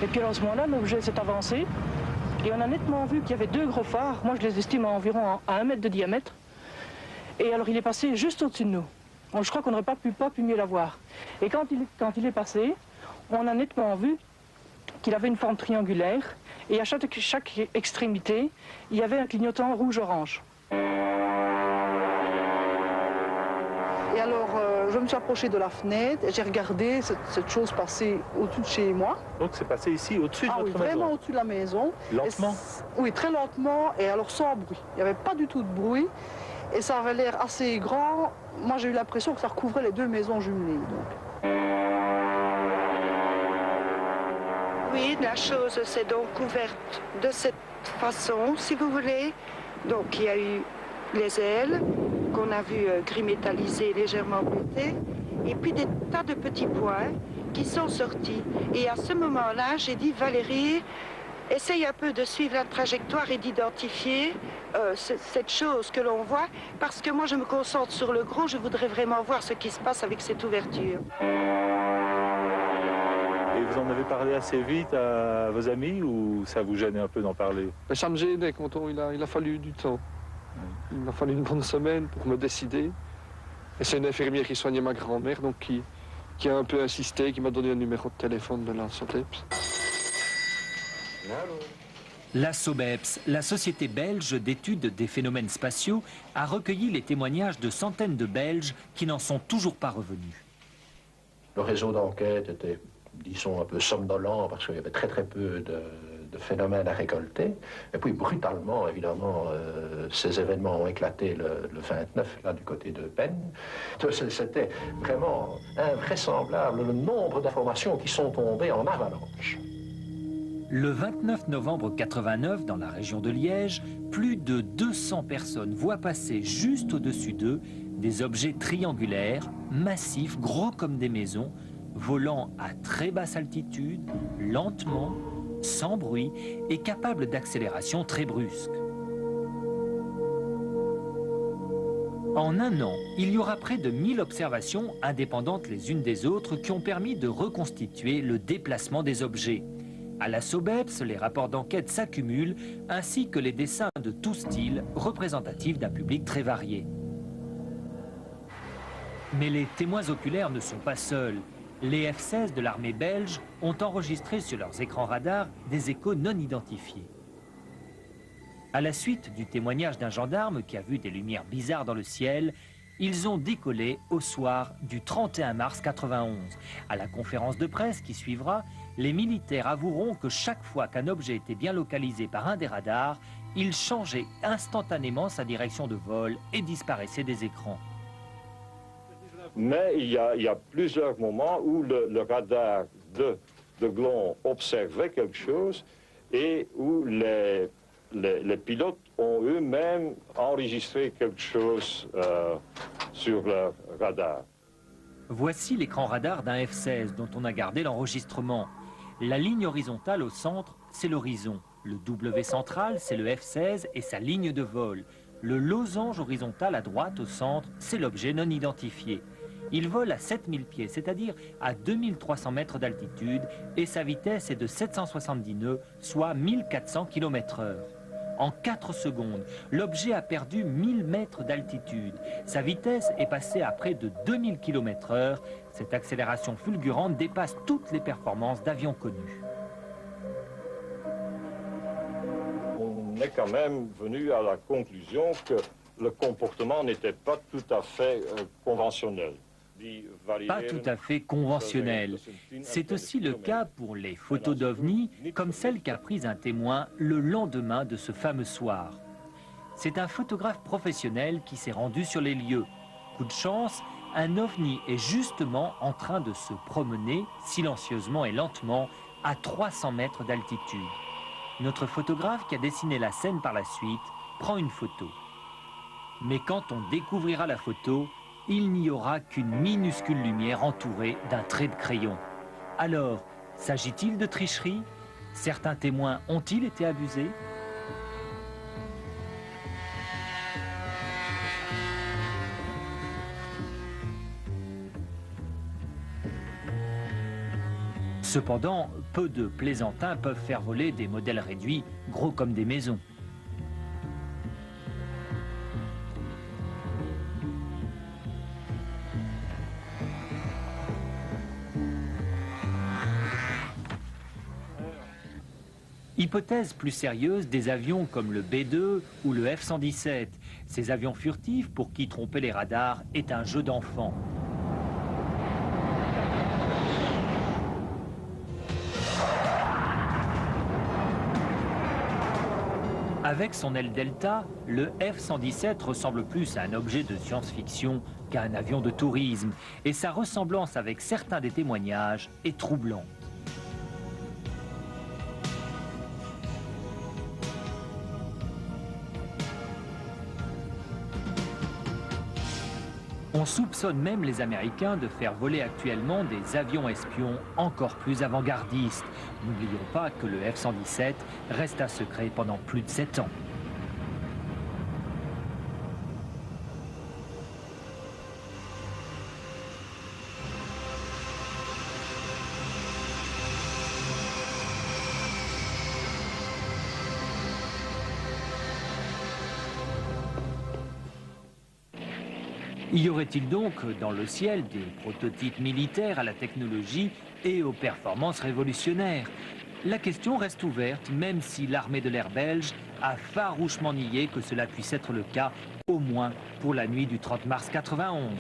Et puis alors à ce moment-là, l'objet s'est avancé et on a nettement vu qu'il y avait deux gros phares. Moi, je les estime à environ à 1 mètre de diamètre. Et alors il est passé juste au-dessus de nous. Bon, je crois qu'on n'aurait pas pu mieux l'avoir. Et quand il est passé, on a nettement vu qu'il avait une forme triangulaire et à chaque extrémité, il y avait un clignotant rouge-orange. Et alors, je me suis approchée de la fenêtre et j'ai regardé cette chose passer au-dessus de chez moi. Donc c'est passé ici, au-dessus de votre maison? Vraiment au-dessus de la maison. Lentement? Oui, très lentement et alors sans bruit. Il n'y avait pas du tout de bruit et ça avait l'air assez grand. Moi, j'ai eu l'impression que ça recouvrait les deux maisons jumelées. Donc. Oui, la chose s'est donc couverte de cette façon, si vous voulez. Donc il y a eu les ailes qu'on a vu gris métallisé, légèrement bleutées, et puis des tas de petits points qui sont sortis. Et à ce moment-là, j'ai dit, Valérie, essaye un peu de suivre la trajectoire et d'identifier cette chose que l'on voit, parce que moi je me concentre sur le gros, je voudrais vraiment voir ce qui se passe avec cette ouverture. Et vous en avez parlé assez vite à vos amis ou ça vous gênait un peu d'en parler? Ça me gênait quand il a fallu du temps. Il m'a fallu une bonne semaine pour me décider. Et c'est une infirmière qui soignait ma grand-mère, donc qui a un peu insisté, qui m'a donné un numéro de téléphone de la SOBEPS. La SOBEPS, la Société belge d'études des phénomènes spatiaux, a recueilli les témoignages de centaines de Belges qui n'en sont toujours pas revenus. Le réseau d'enquête était, disons, un peu somnolent parce qu'il y avait très peu de phénomènes à récolter. Et puis brutalement, évidemment, ces événements ont éclaté le 29, là, du côté de Penn. C'était vraiment invraisemblable le nombre d'informations qui sont tombées en avalanche. Le 29 novembre 89, dans la région de Liège, plus de 200 personnes voient passer juste au-dessus d'eux des objets triangulaires, massifs, gros comme des maisons, volant à très basse altitude, lentement, sans bruit et capables d'accélération très brusque. En un an, il y aura près de 1000 observations indépendantes les unes des autres qui ont permis de reconstituer le déplacement des objets. À la SOBEPS, les rapports d'enquête s'accumulent, ainsi que les dessins de tout style, représentatifs d'un public très varié. Mais les témoins oculaires ne sont pas seuls. Les F-16 de l'armée belge ont enregistré sur leurs écrans radars des échos non identifiés. À la suite du témoignage d'un gendarme qui a vu des lumières bizarres dans le ciel, ils ont décollé au soir du 31 mars 91. À la conférence de presse qui suivra, les militaires avoueront que chaque fois qu'un objet était bien localisé par un des radars, il changeait instantanément sa direction de vol et disparaissait des écrans. Mais il y a plusieurs moments où le radar de Glon observait quelque chose et où les pilotes ont eux-mêmes enregistré quelque chose sur leur radar. Voici l'écran radar d'un F-16 dont on a gardé l'enregistrement. La ligne horizontale au centre, c'est l'horizon. Le W central, c'est le F-16 et sa ligne de vol. Le losange horizontal à droite au centre, c'est l'objet non identifié. Il vole à 7000 pieds, c'est-à-dire à 2300 mètres d'altitude, et sa vitesse est de 770 nœuds, soit 1400 km/h. En 4 secondes, l'objet a perdu 1000 mètres d'altitude. Sa vitesse est passée à près de 2000 km/h. Cette accélération fulgurante dépasse toutes les performances d'avions connus. On est quand même venu à la conclusion que le comportement n'était pas tout à fait conventionnel. Pas tout à fait conventionnel. C'est aussi le cas pour les photos d'OVNI, comme celle qu'a prise un témoin le lendemain de ce fameux soir. C'est un photographe professionnel qui s'est rendu sur les lieux. Coup de chance, un OVNI est justement en train de se promener, silencieusement et lentement, à 300 mètres d'altitude. Notre photographe, qui a dessiné la scène par la suite, prend une photo. Mais quand on découvrira la photo, il n'y aura qu'une minuscule lumière entourée d'un trait de crayon. Alors, s'agit-il de tricherie? Certains témoins ont-ils été abusés? Cependant, peu de plaisantins peuvent faire voler des modèles réduits, gros comme des maisons. Hypothèse plus sérieuse des avions comme le B-2 ou le F-117, ces avions furtifs pour qui tromper les radars est un jeu d'enfant. Avec son aile delta, le F-117 ressemble plus à un objet de science-fiction qu'à un avion de tourisme, et sa ressemblance avec certains des témoignages est troublante. On soupçonne même les Américains de faire voler actuellement des avions espions encore plus avant-gardistes. N'oublions pas que le F-117 resta secret pendant plus de 7 ans. Y aurait-il donc dans le ciel des prototypes militaires à la technologie et aux performances révolutionnaires? La question reste ouverte, même si l'armée de l'air belge a farouchement nié que cela puisse être le cas, au moins pour la nuit du 30 mars 91.